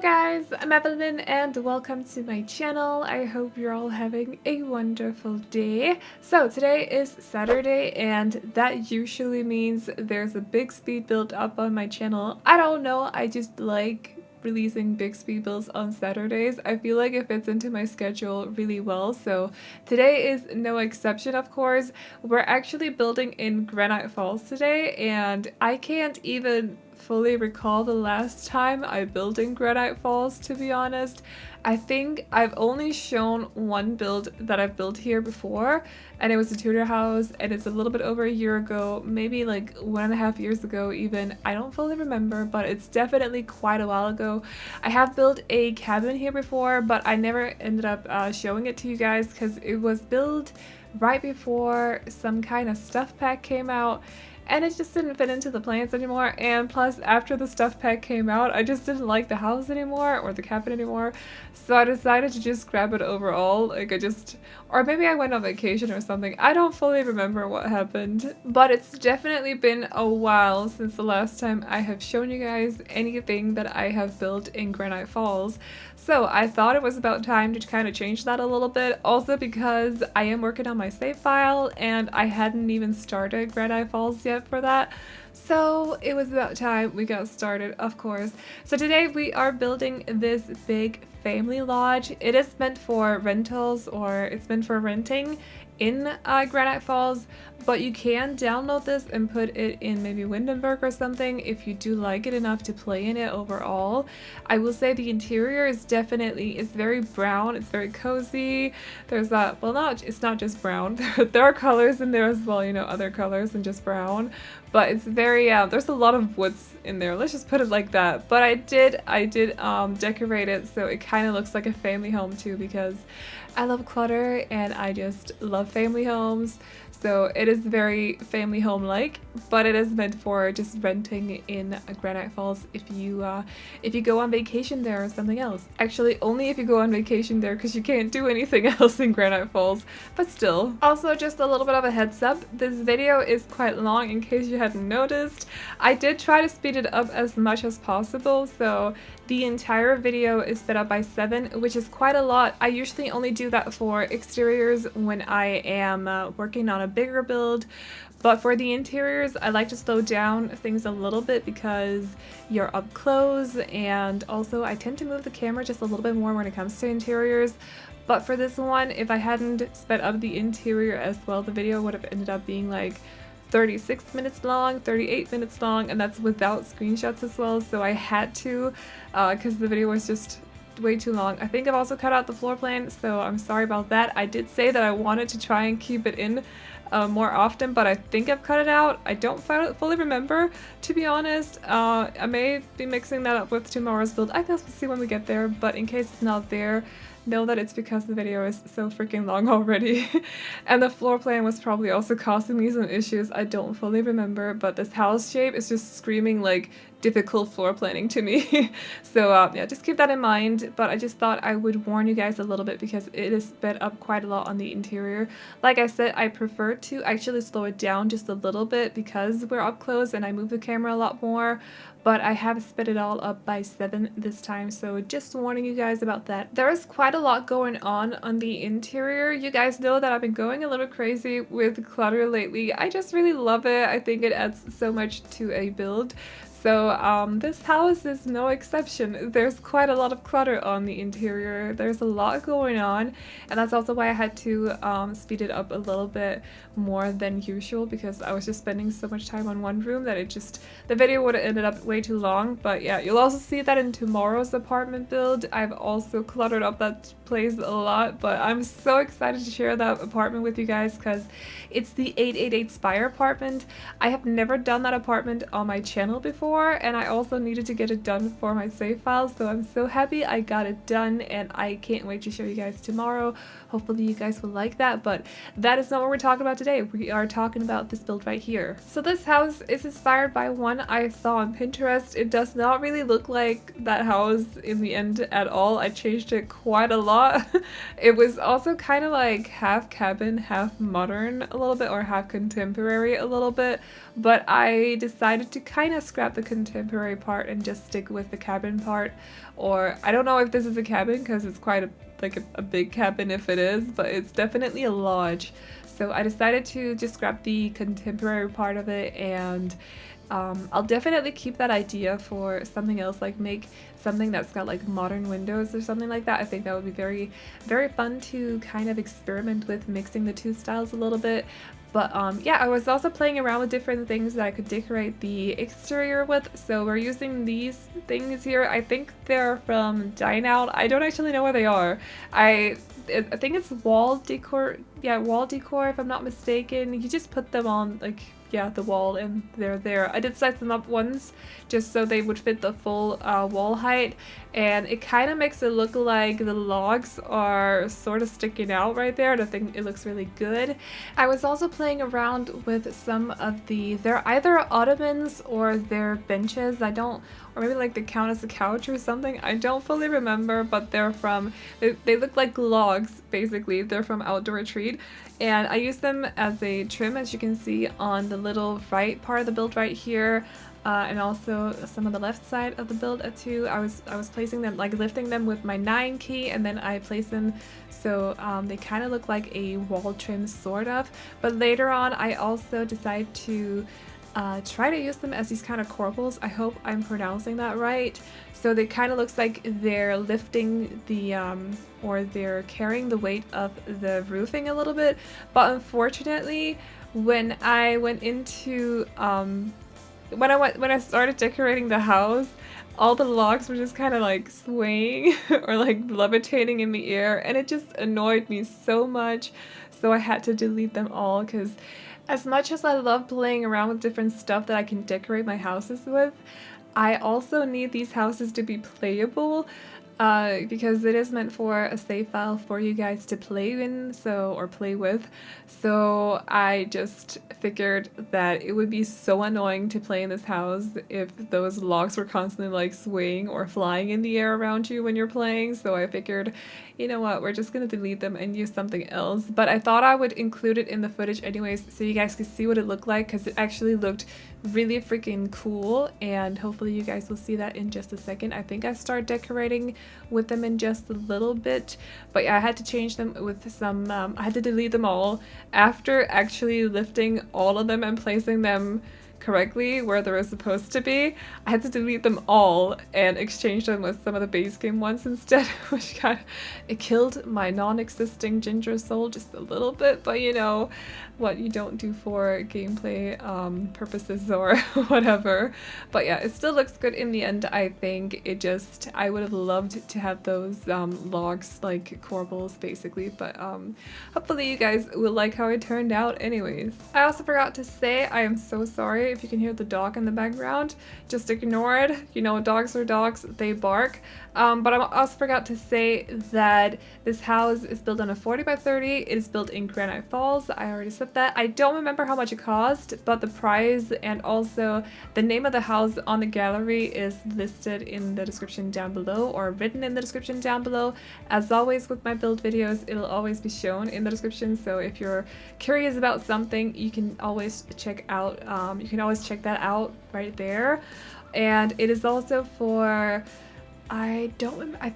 Hello guys, I'm Aveline and welcome to my channel. I hope you're all having a wonderful day. So today is Saturday and that usually means there's a big speed build up on my channel. I don't know, I just like releasing big speed builds on Saturdays. I feel like it fits into my schedule really well, so today is no exception of course. We're actually building in Granite Falls today and I can't even fully recall the last time I built in Granite Falls, to be honest. I think I've only shown one build that I've built here before, and it was a tutor house, and it's a little bit over a year ago, maybe like 1.5 years ago even. I don't fully remember, but it's definitely quite a while ago. I have built a cabin here before, but I never ended up showing it to you guys because it was built right before some kind of stuff pack came out. And it just didn't fit into the plans anymore, and plus after the stuff pack came out I just didn't like the house anymore or the cabin anymore, so I decided to just scrap it overall. Like or maybe I went on vacation or something. I don't fully remember what happened, but it's definitely been a while since the last time I have shown you guys anything that I have built in Granite Falls. So I thought it was about time to kind of change that a little bit, also because I am working on my save file and I hadn't even started Granite Falls yet for that. So it was about time we got started, of course. So today we are building this big family lodge. It is meant for rentals, or it's meant for renting in Granite Falls, but you can download this and put it in maybe Windenburg or something if you do like it enough to play in it overall. I will say the interior is it's very brown, it's very cozy. There's that, well, it's not just brown, there are colors in there as well, you know, other colors than just brown, but it's very, there's a lot of woods in there, let's just put it like that. But I did decorate it so it kind of looks like a family home too, because I love clutter and I just love family homes. So it is very family home-like, but it is meant for just renting in Granite Falls if you go on vacation there or something else. Actually, only if you go on vacation there, because you can't do anything else in Granite Falls, but still. Also, just a little bit of a heads up, this video is quite long in case you hadn't noticed. I did try to speed it up as much as possible, so the entire video is sped up by 7, which is quite a lot. I usually only do that for exteriors when I am working on a bigger build, but for the interiors I like to slow down things a little bit because you're up close, and also I tend to move the camera just a little bit more when it comes to interiors. But for this one, if I hadn't sped up the interior as well, the video would have ended up being like 36 minutes long, 38 minutes long, and that's without screenshots as well, so I had to, because the video was just way too long. I think I've also cut out the floor plan, so I'm sorry about that. I did say that I wanted to try and keep it in more often, but I think I've cut it out. I don't fully remember, to be honest. I may be mixing that up with tomorrow's build. I guess we'll see when we get there, but in case it's not there, know that it's because the video is so freaking long already. And the floor plan was probably also causing me some issues. I don't fully remember, but this house shape is just screaming like difficult floor planning to me. So yeah, just keep that in mind. But I just thought I would warn you guys a little bit because it is sped up quite a lot on the interior. Like I said, I prefer to actually slow it down just a little bit because we're up close and I move the camera a lot more. But I have sped it all up by 7 this time, so just warning you guys about that. There is quite a lot going on the interior. You guys know that I've been going a little crazy with clutter lately. I just really love it. I think it adds so much to a build. So this house is no exception. There's quite a lot of clutter on the interior. There's a lot going on, and that's also why I had to speed it up a little bit more than usual, because I was just spending so much time on one room that the video would have ended up way too long. But yeah, you'll also see that in tomorrow's apartment build. I've also cluttered up that place a lot, but I'm so excited to share that apartment with you guys because it's the 888 Spire apartment. I have never done that apartment on my channel before, and I also needed to get it done for my save file, so I'm so happy I got it done and I can't wait to show you guys tomorrow. Hopefully you guys will like that, but that is not what we're talking about today. We are talking about this build right here. So this house is inspired by one I saw on Pinterest. It does not really look like that house in the end at all. I changed it quite a lot. It was also kind of like half cabin, half modern a little bit, or half contemporary a little bit, but I decided to kind of scrap the contemporary part and just stick with the cabin part. Or I don't know if this is a cabin because it's quite a big cabin if it is, but it's definitely a lodge. So I decided to just scrap the contemporary part of it, and I'll definitely keep that idea for something else, like make something that's got like modern windows or something like that. I think that would be very, very fun to kind of experiment with mixing the two styles a little bit. But yeah, I was also playing around with different things that I could decorate the exterior with. So we're using these things here. I think they're from Dine Out. I don't actually know where they are. I think it's wall decor. Yeah, wall decor if I'm not mistaken. You just put them on like, yeah, the wall, and they're there. I did size them up once just so they would fit the full wall height, and it kind of makes it look like the logs are sort of sticking out right there, and I think it looks really good. I was also playing around with some of they're either ottomans or they're benches. I don't, or maybe like they count as a couch or something. I don't fully remember, but they're from, they look like logs basically. They're from Outdoor Retreat. And I use them as a trim, as you can see on the little right part of the build right here, and also some of the left side of the build too. I was placing them, like lifting them with my 9 key, and then I place them so they kind of look like a wall trim sort of. But later on I also decided to try to use them as these kind of corbels. I hope I'm pronouncing that right. So they kind of looks like they're lifting the or they're carrying the weight of the roofing a little bit. But unfortunately, when I went into when I started decorating the house, all the logs were just kind of like swaying or like levitating in the air, and it just annoyed me so much. So I had to delete them all, because as much as I love playing around with different stuff that I can decorate my houses with, I also need these houses to be playable, because it is meant for a save file for you guys to play in, or play with. So I just figured that it would be so annoying to play in this house if those logs were constantly like swaying or flying in the air around you when you're playing. So I figured, you know what, we're just gonna delete them and use something else. But I thought I would include it in the footage anyways, so you guys could see what it looked like, because it actually looked really freaking cool, and hopefully you guys will see that in just a second. I think I started decorating with them in just a little bit, but yeah, I had to change them with some, I had to delete them all after actually lifting all of them and placing them correctly where they were supposed to be. I had to delete them all and exchange them with some of the base game ones instead, which kind of, it killed my non-existing ginger soul just a little bit, but you know what you don't do for gameplay purposes or whatever. But yeah, it still looks good in the end. I think it just, I would have loved to have those logs like corbels basically, but hopefully you guys will like how it turned out anyways. I also forgot to say, I am so sorry if you can hear the dog in the background. Just ignore it. You know, dogs are dogs, they bark. But I also forgot to say that this house is built on a 40 by 30. It is built in Granite Falls. I already said that. I don't remember how much it cost, but the price and also the name of the house on the gallery is listed in the description down below, or written in the description down below. As always with my build videos, it'll always be shown in the description. So if you're curious about something, you can always check out, that out right there. And it is also for, I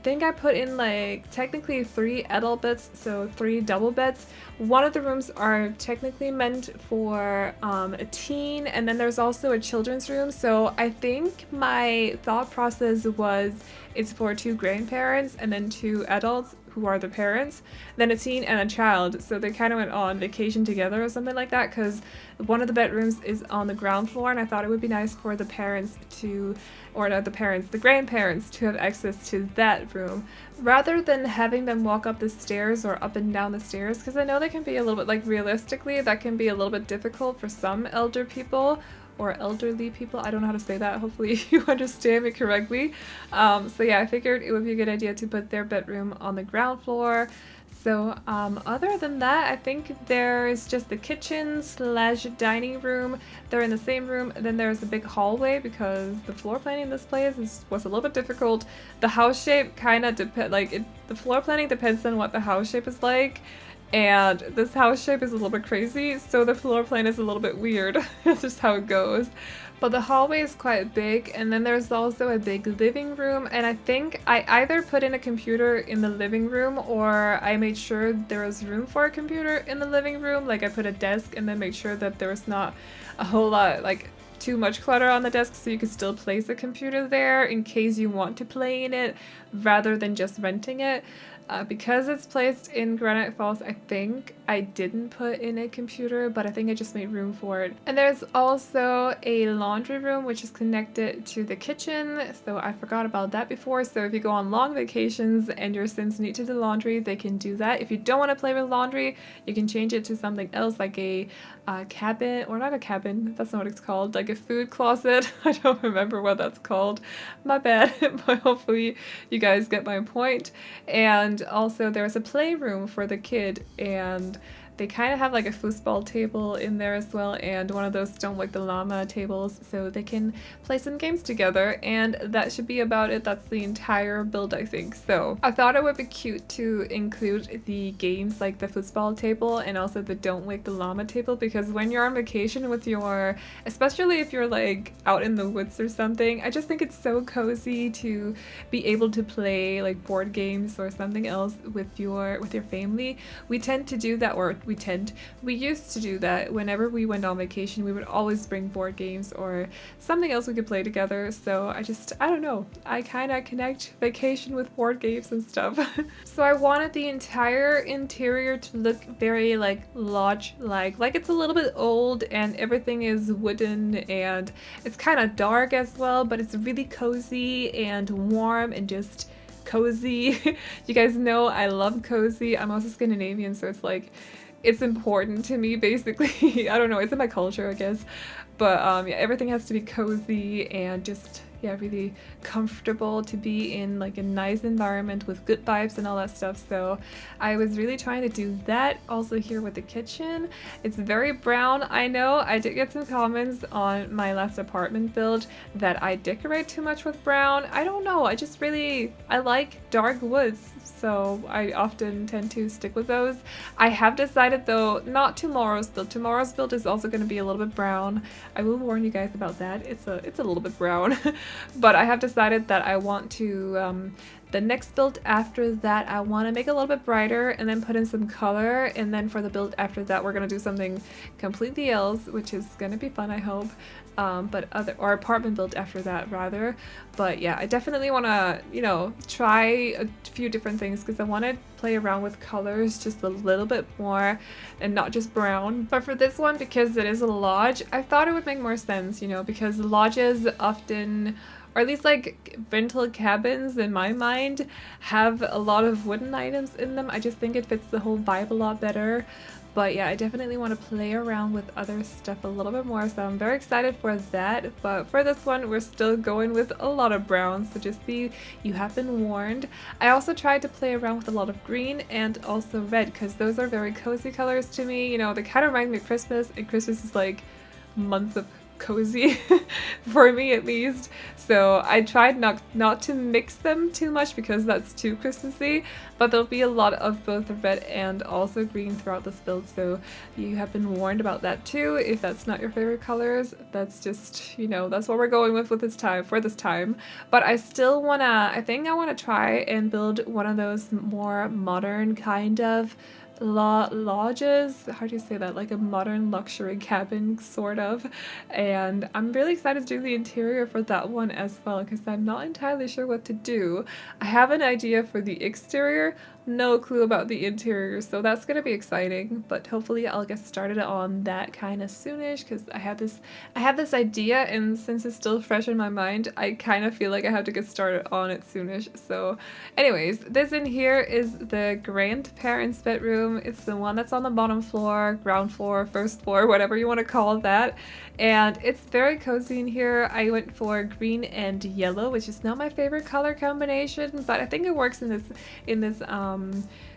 think I put in like technically 3 adult beds, so 3 double beds. One of the rooms are technically meant for a teen, and then there's also a children's room. So I think my thought process was it's for 2 grandparents and then 2 adults who are the parents, then a teen and a child. So they kind of went on vacation together or something like that, because one of the bedrooms is on the ground floor, and I thought it would be nice for the parents to, or not the parents, the grandparents to have access to that room, rather than having them walk up the stairs or up and down the stairs, because I know they can be a little bit, like realistically, that can be a little bit difficult for some elder people, or elderly people. I don't know how to say that. Hopefully you understand me correctly. So yeah, I figured it would be a good idea to put their bedroom on the ground floor. So other than that, I think there's just the kitchen slash dining room. They're in the same room. And then there's a big hallway, because the floor planning in this place was a little bit difficult. The house shape kind of the floor planning depends on what the house shape is like. And this house shape is a little bit crazy, so the floor plan is a little bit weird. That's just how it goes. But the hallway is quite big, and then there's also a big living room, and I think I either put in a computer in the living room or I made sure there was room for a computer in the living room. Like I put a desk and then made sure that there was not a whole lot, like too much clutter on the desk, so you could still place a computer there in case you want to play in it rather than just renting it. Because it's placed in Granite Falls, I think I didn't put in a computer, but I think I just made room for it. And there's also a laundry room which is connected to the kitchen, so I forgot about that before. So if you go on long vacations and your Sims need to do laundry, they can do that. If you don't want to play with laundry, you can change it to something else, like a cabin, or not a cabin, that's not what it's called, like a food closet. I don't remember what that's called, my bad, but hopefully you guys get my point. And also there's a playroom for the kid, and they kind of have like a foosball table in there as well, and one of those Don't Wake the Llama tables, so they can play some games together, and that should be about it. That's the entire build, I think. So I thought it would be cute to include the games like the foosball table and also the Don't Wake the Llama table, because when you're on vacation with your, especially if you're like out in the woods or something, I just think it's so cozy to be able to play like board games or something else with your family. We tend to do that, or we used to do that whenever we went on vacation. We would always bring board games or something else we could play together. So I don't know, I kind of connect vacation with board games and stuff. So I wanted the entire interior to look very like lodge-like, like it's a little bit old and everything is wooden and it's kind of dark as well, but it's really cozy and warm and just cozy. You guys know I love cozy. I'm also Scandinavian, so it's like it's important to me, basically. I don't know, it's in my culture, I guess. But yeah, everything has to be cozy and just, yeah, really comfortable to be in, like a nice environment with good vibes and all that stuff. So I was really trying to do that. Also here with the kitchen, it's very brown. I know I did get some comments on my last apartment build that I decorate too much with brown. I don't know, I like dark woods, so I often tend to stick with those. I have decided though, not tomorrow's build. Tomorrow's build is also going to be a little bit brown. I will warn you guys about that. It's a little bit brown. But I have decided that I want to, the next build after that, I want to make it a little bit brighter and then put in some color. And then for the build after that, we're going to do something completely else, which is going to be fun, I hope. Or apartment build after that, rather. But yeah, I definitely want to, you know, try a few different things because I want to play around with colors just a little bit more and not just brown. But for this one, because it is a lodge, I thought it would make more sense, you know, because lodges often, or at least like rental cabins in my mind, have a lot of wooden items in them. I just think it fits the whole vibe a lot better. But yeah, I definitely want to play around with other stuff a little bit more, so I'm very excited for that. But for this one, we're still going with a lot of brown, so you have been warned. I also tried to play around with a lot of green and also red, because those are very cozy colors to me. You know, they kind of remind me of Christmas, and Christmas is like month of cozy for me at least. So I tried not to mix them too much because that's too Christmassy, but there'll be a lot of both red and also green throughout this build, so you have been warned about that too. If that's not your favorite colors, that's just, you know, that's what we're going with this time. But I still I think I want to try and build one of those more modern kind of lodges, how do you say that, like a modern luxury cabin sort of, and I'm really excited to do the interior for that one as well because I'm not entirely sure what to do. I have an idea for the exterior, no clue about the interior, so that's gonna be exciting, but hopefully I'll get started on that kind of soonish because I have this idea, and since it's still fresh in my mind, I kind of feel like I have to get started on it soonish. So anyways, this in here is the grandparents' bedroom. It's the one that's on the bottom floor, ground floor, first floor, whatever you want to call that, and it's very cozy in here. I went for green and yellow, which is not my favorite color combination, but I think it works in this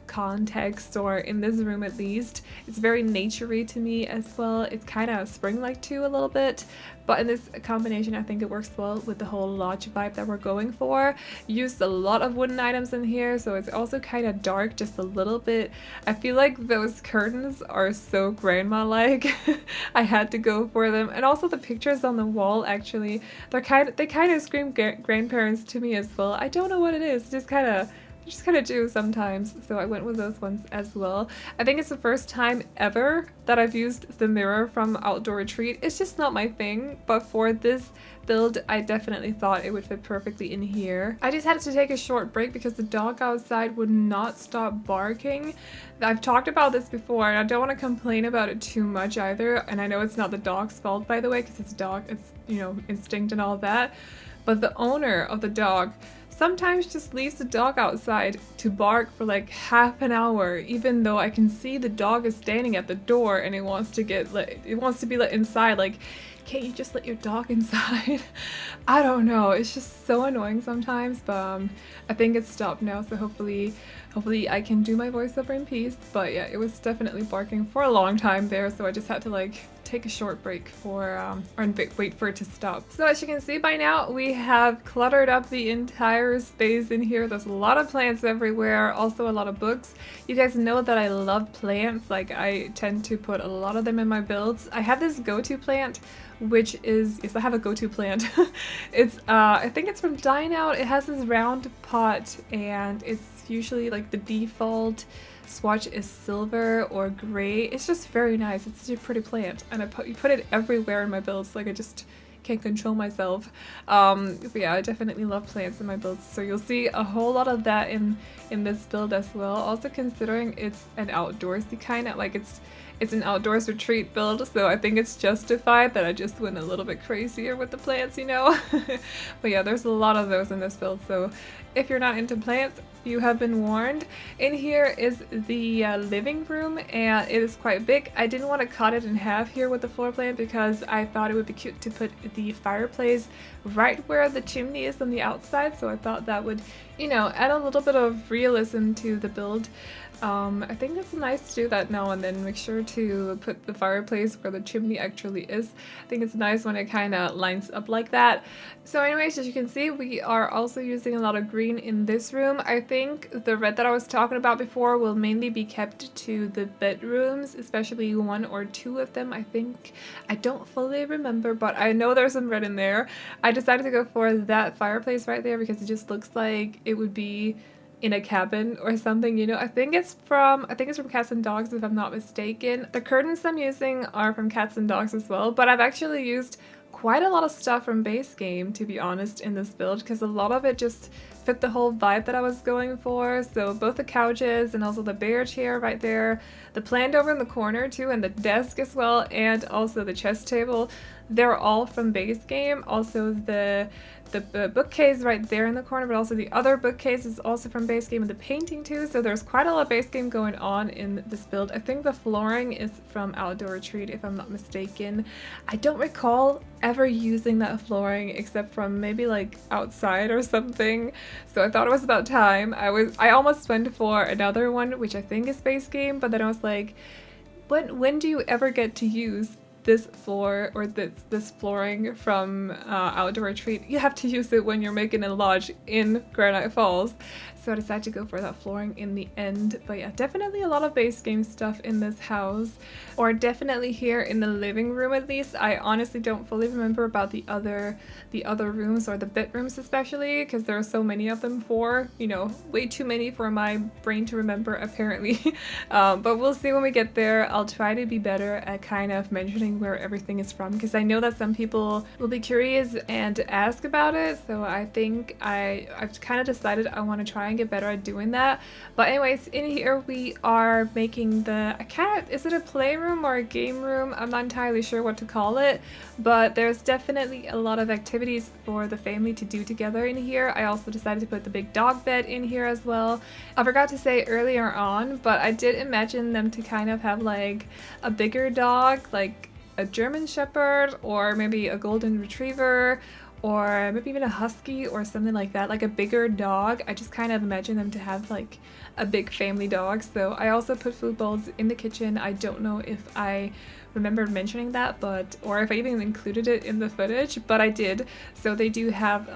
context, or in this room at least. It's very naturey to me as well. It's kind of spring-like too a little bit, but in this combination I think it works well with the whole lodge vibe that we're going for. Used a lot of wooden items in here, so it's also kind of dark just a little bit. I feel like those curtains are so grandma-like. I had to go for them. And also the pictures on the wall, actually, they kind of scream grandparents to me as well. I don't know what it is, just kind of do sometimes, so I went with those ones as well. I think it's the first time ever that I've used the mirror from Outdoor Retreat. It's just not my thing, but for this build I definitely thought it would fit perfectly in here. I just had to take a short break because the dog outside would not stop barking. I've talked about this before and I don't want to complain about it too much either, and I know it's not the dog's fault, by the way, because it's a dog, it's, you know, instinct and all that, but the owner of the dog sometimes just leaves the dog outside to bark for like half an hour, even though I can see the dog is standing at the door and it wants to be let inside. Like, can't you just let your dog inside? I don't know, it's just so annoying sometimes, but I think it's stopped now, so hopefully I can do my voiceover in peace. But yeah, it was definitely barking for a long time there, so I just had to like take a short break for wait for it to stop. So as you can see by now, we have cluttered up the entire space in here. There's a lot of plants everywhere, also a lot of books. You guys know that I love plants, like I tend to put a lot of them in my builds. I have this go-to plant, which is, yes, I have a go-to plant. It's I think it's from Dine Out. It has this round pot and it's usually like the default swatch is silver or gray. It's just very nice. It's such a pretty plant, and I put it everywhere in my builds. Like I just can't control myself. But yeah, I definitely love plants in my builds, so you'll see a whole lot of that in this build as well. Also considering it's an outdoorsy kind of, like it's an outdoors retreat build, so I think it's justified that I just went a little bit crazier with the plants, you know. But yeah, there's a lot of those in this build, so if you're not into plants, you have been warned. In here is the living room, and it is quite big. I didn't want to cut it in half here with the floor plan because I thought it would be cute to put the fireplace right where the chimney is on the outside, so I thought that would, you know, add a little bit of realism to the build. I think it's nice to do that now and then. Make sure to put the fireplace where the chimney actually is. I think it's nice when it kind of lines up like that. So anyways, as you can see, we are also using a lot of green in this room. I think the red that I was talking about before will mainly be kept to the bedrooms, especially one or two of them, I think. I don't fully remember, but I know there's some red in there. I decided to go for that fireplace right there because it just looks like it would be in a cabin or something, you know. I think it's from Cats and Dogs, if I'm not mistaken. The curtains I'm using are from Cats and Dogs as well, but I've actually used quite a lot of stuff from base game, to be honest, in this build, because a lot of it just fit the whole vibe that I was going for. So both the couches and also the bear chair right there, the plant over in the corner too, and the desk as well, and also the chess table, they're all from base game. Also the bookcase right there in the corner, but also the other bookcase is also from base game, and the painting too. So there's quite a lot of base game going on in this build. I think the flooring is from Outdoor Retreat, if I'm not mistaken. I don't recall ever using that flooring except from maybe like outside or something. So I thought it was about time. I almost went for another one, which I think is base game, but then I was like, when do you ever get to use this floor or this flooring from Outdoor Retreat? You have to use it when you're making a lodge in Granite Falls. So I decided to go for that flooring in the end. But yeah, definitely a lot of base game stuff in this house, or definitely here in the living room at least. I honestly don't fully remember about the other rooms, or the bedrooms especially, because there are so many of them, you know, way too many for my brain to remember apparently. But we'll see when we get there. I'll try to be better at kind of mentioning where everything is from, because I know that some people will be curious and ask about it, so I think I've kind of decided I want to try and get better at doing that. But anyways, in here we are making is it a playroom or a game room? I'm not entirely sure what to call it, but there's definitely a lot of activities for the family to do together in here. I also decided to put the big dog bed in here as well. I forgot to say earlier on, but I did imagine them to kind of have like a bigger dog, like a German Shepherd or maybe a Golden Retriever, or maybe even a husky or something like that, like a bigger dog. I just kind of imagine them to have like a big family dog. So I also put food bowls in the kitchen. I don't know if I remember mentioning that, but or if I even included it in the footage, but I did. So they do have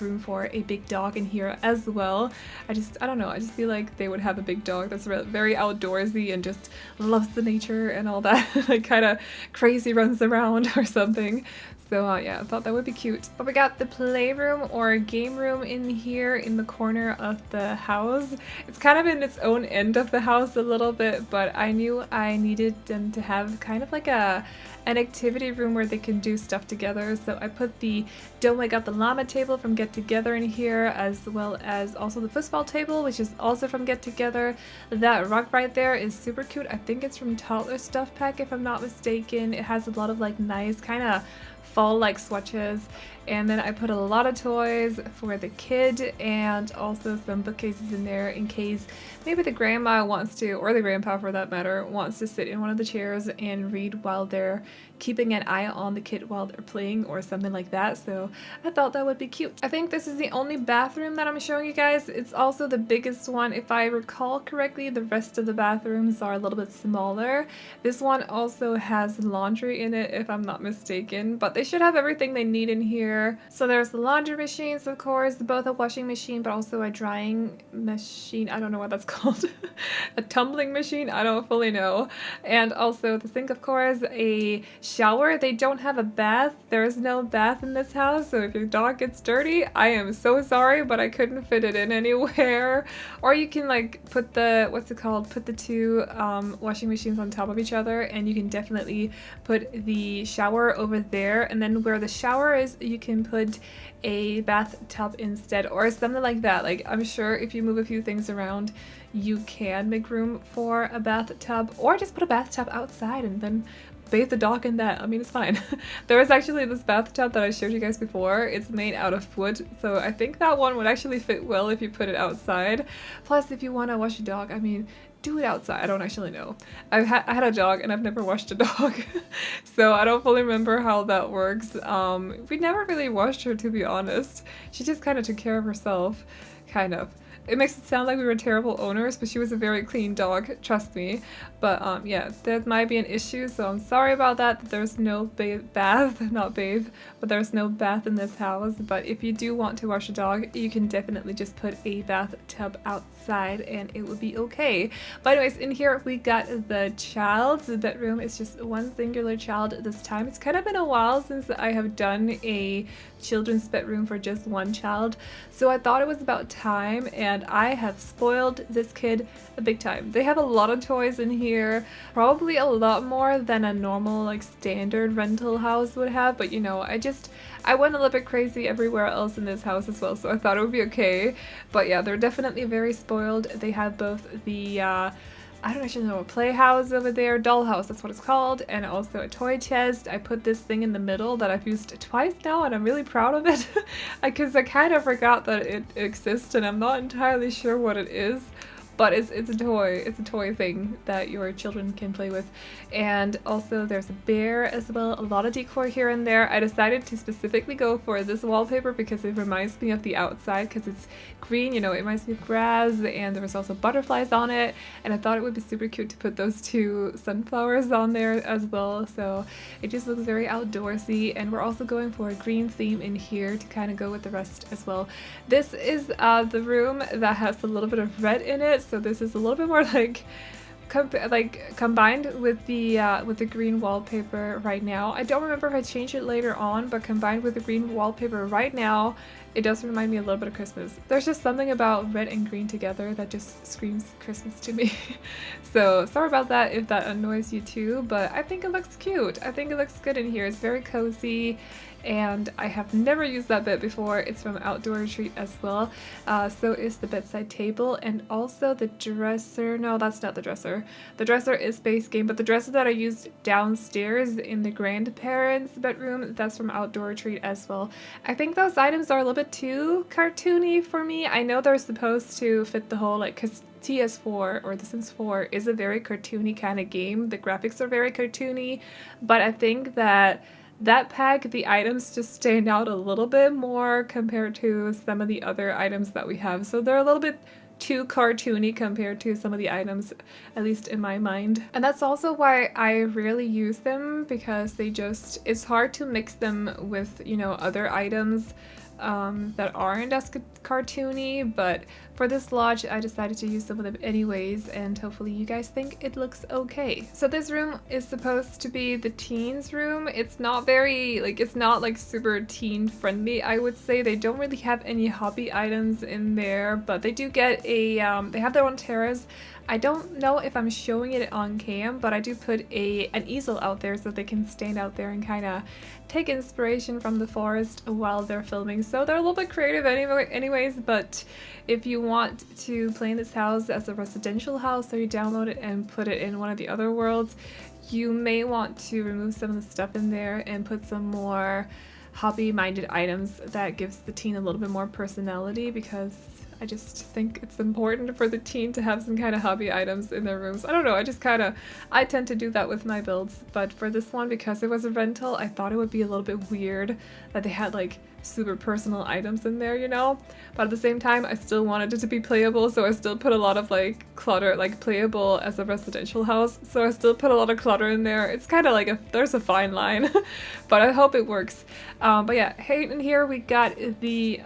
room for a big dog in here as well. I don't know, I just feel like they would have a big dog that's very outdoorsy and just loves the nature and all that, like kind of crazy runs around or something. So yeah, I thought that would be cute. But we got the playroom or game room in here in the corner of the house. It's kind of in its own end of the house a little bit, but I knew I needed them to have kind of like an activity room where they can do stuff together. So I put the Don't Wake Up the Llama table from Get Together in here, as well as also the football table, which is also from Get Together. That rug right there is super cute. I think it's from Toddler Stuff Pack if I'm not mistaken. It has a lot of like nice kind of fall-like swatches, and then I put a lot of toys for the kid and also some bookcases in there in case maybe the grandma wants to, or the grandpa for that matter, wants to sit in one of the chairs and read while they're keeping an eye on the kid while they're playing or something like that. So I thought that would be cute. I think this is the only bathroom that I'm showing you guys. It's also the biggest one. If I recall correctly, the rest of the bathrooms are a little bit smaller. This one also has laundry in it if I'm not mistaken, but they should have everything they need in here. So there's the laundry machines, of course, both a washing machine but also a drying machine. I don't know what that's called. A tumbling machine? I don't fully know. And also the sink, of course, a shower. They don't have a bath. There is no bath in this house, so if your dog gets dirty, I am so sorry, but I couldn't fit it in anywhere. Or you can like put the, what's it called, put the two washing machines on top of each other, and you can definitely put the shower over there, and then where the shower is you can put a bathtub instead or something like that. Like, I'm sure if you move a few things around you can make room for a bathtub, or just put a bathtub outside and then bathe the dog in that. I mean, it's fine. There was actually this bathtub that I showed you guys before. It's made out of wood, so I think that one would actually fit well if you put it outside. Plus, if you want to wash your dog, I mean, do it outside. I don't actually know. I had a dog and I've never washed a dog, so I don't fully remember how that works. We never really washed her, to be honest. She just kind of took care of herself, kind of. It makes it sound like we were terrible owners, but she was a very clean dog, trust me. But yeah, that might be an issue, so I'm sorry about that there's no bath, not bathe, but there's no bath in this house. But if you do want to wash a dog, you can definitely just put a bathtub outside and it would be okay. But anyways, in here we got the child's bedroom. It's just one singular child this time. It's kind of been a while since I have done a children's bedroom for just one child, so I thought it was about time, and I have spoiled this kid a big time. They have a lot of toys in here, probably a lot more than a normal like standard rental house would have, but you know, I went a little bit crazy everywhere else in this house as well, so I thought it would be okay. But yeah, they're definitely very spoiled. They have both the I don't actually know, a playhouse over there, dollhouse, that's what it's called, and also a toy chest. I put this thing in the middle that I've used twice now, and I'm really proud of it because I kind of forgot that it exists, and I'm not entirely sure what it is. But it's a toy. It's a toy thing that your children can play with. And also there's a bear as well. A lot of decor here and there. I decided to specifically go for this wallpaper because it reminds me of the outside, because it's green, you know, it reminds me of grass, and there was also butterflies on it. And I thought it would be super cute to put those two sunflowers on there as well. So it just looks very outdoorsy. And we're also going for a green theme in here to kind of go with the rest as well. This is the room that has a little bit of red in it. So this is a little bit more like combined with the green wallpaper right now. I don't remember if I changed it later on, but combined with the green wallpaper right now, it does remind me a little bit of Christmas. There's just something about red and green together that just screams Christmas to me. So sorry about that if that annoys you too, but I think it looks cute. I think it looks good in here. It's very cozy, and I have never used that bed before. It's from Outdoor Retreat as well. So is the bedside table, and also the dresser. No, that's not the dresser. The dresser is Space Game, but the dresser that I used downstairs in the grandparents' bedroom, that's from Outdoor Retreat as well. I think those items are a little bit too cartoony for me. I know they're supposed to fit the whole, like, because TS4 or The Sims 4 is a very cartoony kind of game. The graphics are very cartoony, but I think that that pack, the items just stand out a little bit more compared to some of the other items that we have. So they're a little bit too cartoony compared to some of the items, at least in my mind. And that's also why I rarely use them, because it's hard to mix them with, you know, other items that aren't as cartoony, but for this lodge I decided to use some of them anyways, and hopefully you guys think it looks okay. So this room is supposed to be the teens room. It's not very, like, it's not like super teen friendly, I would say. They don't really have any hobby items in there, but they do get a, they have their own terrace. I don't know if I'm showing it on cam, but I do put an easel out there so they can stand out there and kind of take inspiration from the forest while they're filming. So they're a little bit creative anyways, but if you want to play in this house as a residential house, or you download it and put it in one of the other worlds, you may want to remove some of the stuff in there and put some more hobby-minded items that gives the teen a little bit more personality, because I just think it's important for the teen to have some kind of hobby items in their rooms. I don't know, I tend to do that with my builds, but for this one, because it was a rental, I thought it would be a little bit weird that they had like super personal items in there, you know? But at the same time, I still wanted it to be playable, so I still put a lot of like clutter, like playable as a residential house, so I still put a lot of clutter in there. It's kind of like there's a fine line, but I hope it works. But yeah, in here we got the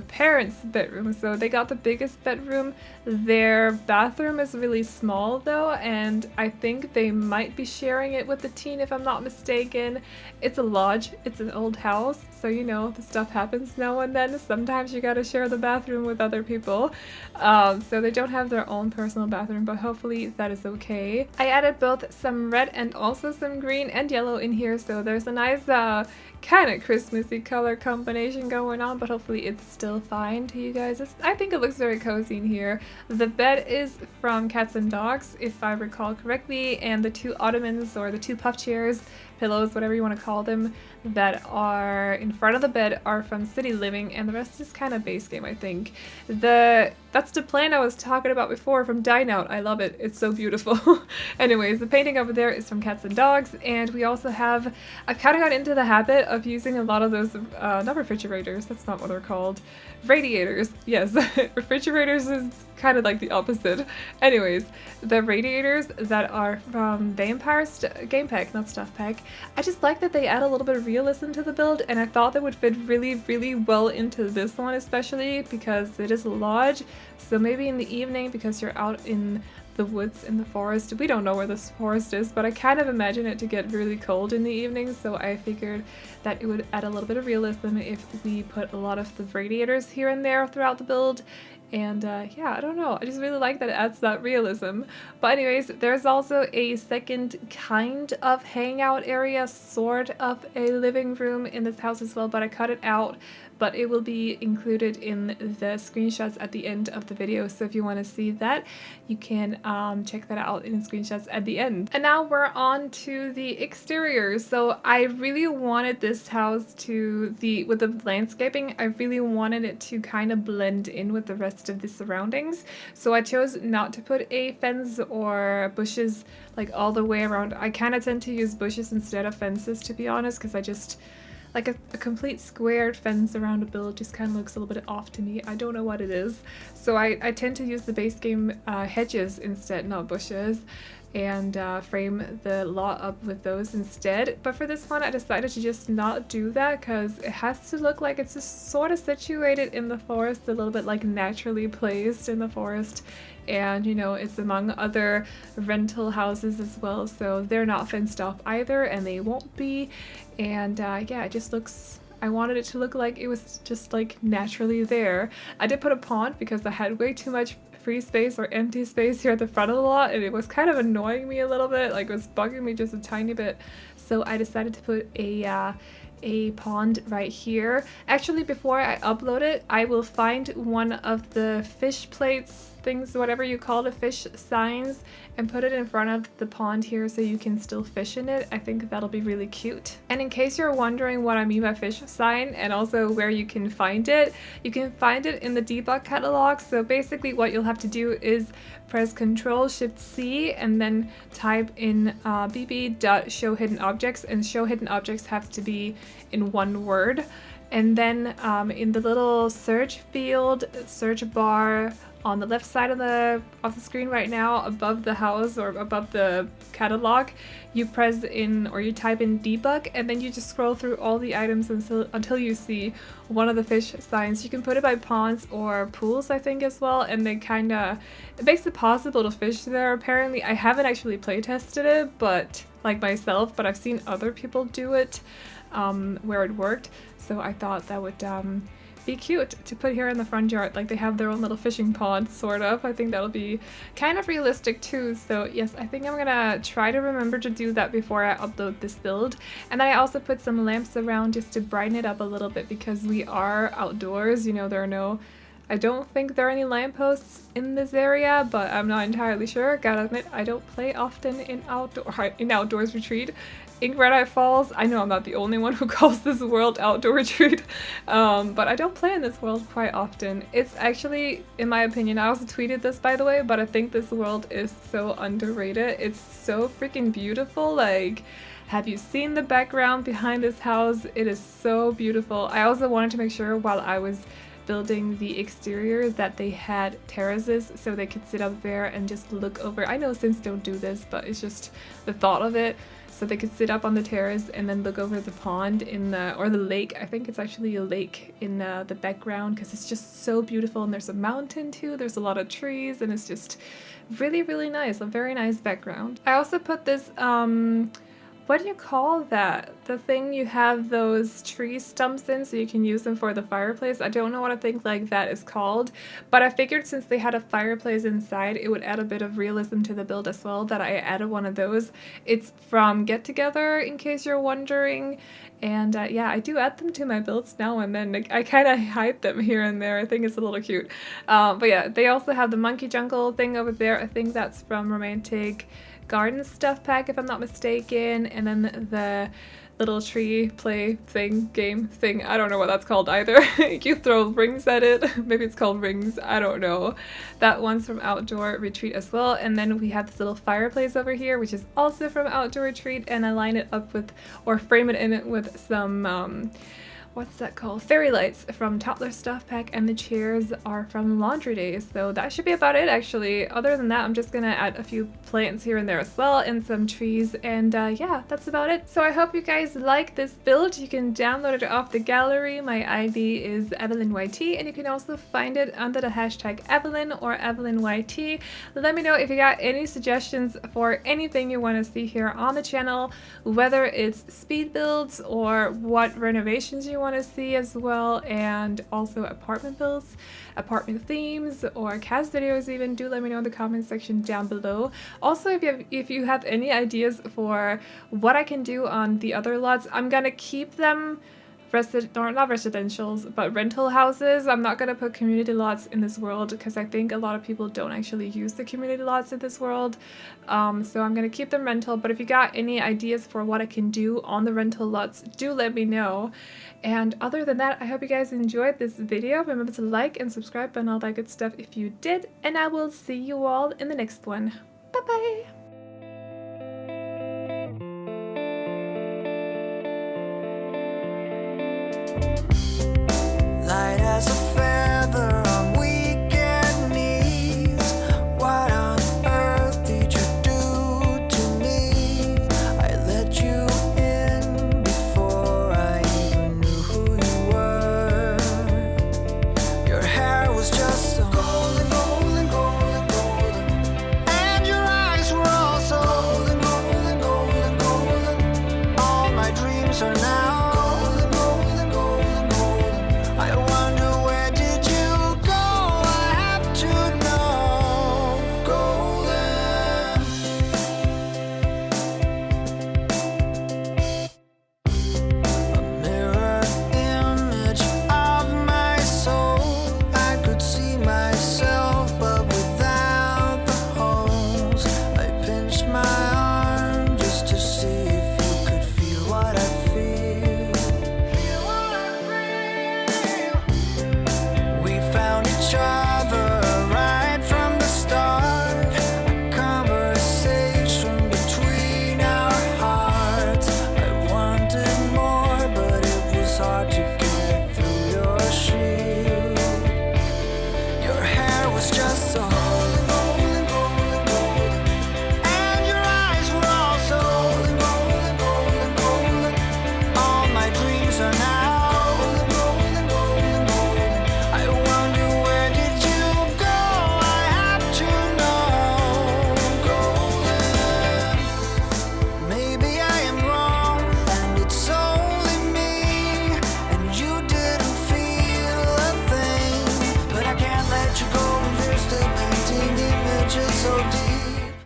parents' bedroom, so they got the biggest bedroom. Their bathroom is really small though, and I think they might be sharing it with the teen if I'm not mistaken. It's a lodge, it's an old house, so you know, the stuff happens now and then. Sometimes you gotta share the bathroom with other people. So they don't have their own personal bathroom, but hopefully that is okay. I added both some red and also some green and yellow in here, so there's a nice kind of Christmassy color combination going on, but hopefully it's still fine to you guys. I think it looks very cozy in here. The bed is from Cats and Dogs, if I recall correctly, and the two ottomans, or the two puff chairs, pillows, whatever you want to call them, that are in front of the bed are from City Living, and the rest is kind of base game, I think. That's the plant I was talking about before from Dine Out. I love it. It's so beautiful. Anyways, the painting over there is from Cats and Dogs, and we also have, I've kind of got into the habit of using a lot of those, not refrigerators, that's not what they're called, radiators. Yes, refrigerators is kind of like the opposite. Anyways, the radiators that are from Vampire's game pack, not stuff pack, I just like that they add a little bit of realism to the build, and I thought they would fit really, really well into this one, especially because it is a lodge. So maybe in the evening, because you're out in the woods in the forest, we don't know where this forest is, but I kind of imagine it to get really cold in the evening, so I figured that it would add a little bit of realism if we put a lot of the radiators here and there throughout the build. And yeah, I don't know, I just really like that it adds that realism. But anyways, there's also a second kind of hangout area, sort of a living room in this house as well, but I cut it out. But it will be included in the screenshots at the end of the video, so if you want to see that, you can check that out in the screenshots at the end. And now we're on to the exterior. So I really wanted this house to, with the landscaping, I really wanted it to kind of blend in with the rest of the surroundings. So I chose not to put a fence or bushes like all the way around. I kind of tend to use bushes instead of fences, to be honest, because I just, like a complete squared fence around a build just kind of looks a little bit off to me. I don't know what it is. So I tend to use the base game hedges instead, not bushes, and frame the lot up with those instead. But for this one, I decided to just not do that, because it has to look like it's just sort of situated in the forest, a little bit like naturally placed in the forest. And you know, it's among other rental houses as well, so they're not fenced off either, and they won't be. And yeah, it just looks, I wanted it to look like it was just like naturally there. I did put a pond because I had way too much free space or empty space here at the front of the lot, and it was kind of annoying me a little bit, like it was bugging me just a tiny bit. So I decided to put a a pond right here. Actually, before I upload it, I will find one of the fish plates things, whatever you call the fish signs, and put it in front of the pond here so you can still fish in it. I think that'll be really cute. And in case you're wondering what I mean by fish sign and also where you can find it, you can find it in the debug catalog. So basically what you'll have to do is press Ctrl Shift C and then type in bb.showhiddenobjects, and show hidden objects has to be in one word. And then in the little search field, search bar on the left side of the screen right now, above the house or above the catalog, you press in or you type in debug, and then you just scroll through all the items until you see one of the fish signs. You can put it by ponds or pools, I think, as well, and it makes it possible to fish there. Apparently, I haven't actually play tested it, but like myself, but I've seen other people do it where it worked. So I thought that would be cute to put here in the front yard. Like, they have their own little fishing pond, sort of. I think that'll be kind of realistic too. So yes, I think I'm gonna try to remember to do that before I upload this build. And then I also put some lamps around just to brighten it up a little bit, because we are outdoors. You know, I don't think there are any lampposts in this area, but I'm not entirely sure. Gotta admit, I don't play often in outdoors retreat. In Granite Falls, I know I'm not the only one who calls this world outdoor retreat, but I don't play in this world quite often. It's actually, in my opinion, I also tweeted this by the way, but I think this world is so underrated. It's so freaking beautiful. Like, have you seen the background behind this house? It is so beautiful. I also wanted to make sure while I was building the exterior that they had terraces so they could sit up there and just look over. I know Sims don't do this, but it's just the thought of it. So they could sit up on the terrace and then look over the pond or the lake. I think it's actually a lake in the background, because it's just so beautiful, and there's a mountain too. There's a lot of trees, and it's just really, really nice. A very nice background. I also put this what do you call that? The thing you have those tree stumps in so you can use them for the fireplace. I don't know what a thing like that is called, but I figured since they had a fireplace inside, it would add a bit of realism to the build as well, that I added one of those. It's from Get Together, in case you're wondering. And yeah, I do add them to my builds now and then. I kind of hide them here and there. I think it's a little cute. But yeah, they also have the monkey jungle thing over there. I think that's from Romantic Garden Stuff Pack, if I'm not mistaken. And then the little tree play thing, game thing, I don't know what that's called either. You throw rings at it. Maybe it's called rings, I don't know. That one's from Outdoor Retreat as well. And then we have this little fireplace over here, which is also from Outdoor Retreat, and I line it up with, or frame it in it with some what's that called? Fairy lights from Toddler Stuff Pack, and the chairs are from Laundry Days. So that should be about it, actually. Other than that, I'm just gonna add a few plants here and there as well, and some trees, and yeah, that's about it. So I hope you guys like this build. You can download it off the gallery. My ID is AvelineYT, and you can also find it under the hashtag Aveline or AvelineYT. Let me know if you got any suggestions for anything you want to see here on the channel, whether it's speed builds or what renovations you want to see as well, and also apartment builds, apartment themes, or cast videos even. Do let me know in the comment section down below. Also, if you have any ideas for what I can do on the other lots, I'm gonna keep them not residentials, but rental houses. I'm not gonna put community lots in this world because I think a lot of people don't actually use the community lots in this world. So I'm gonna keep them rental, but if you got any ideas for what I can do on the rental lots, do let me know. And other than that, I hope you guys enjoyed this video. Remember to like and subscribe and all that good stuff if you did, and I will see you all in the next one. Bye bye!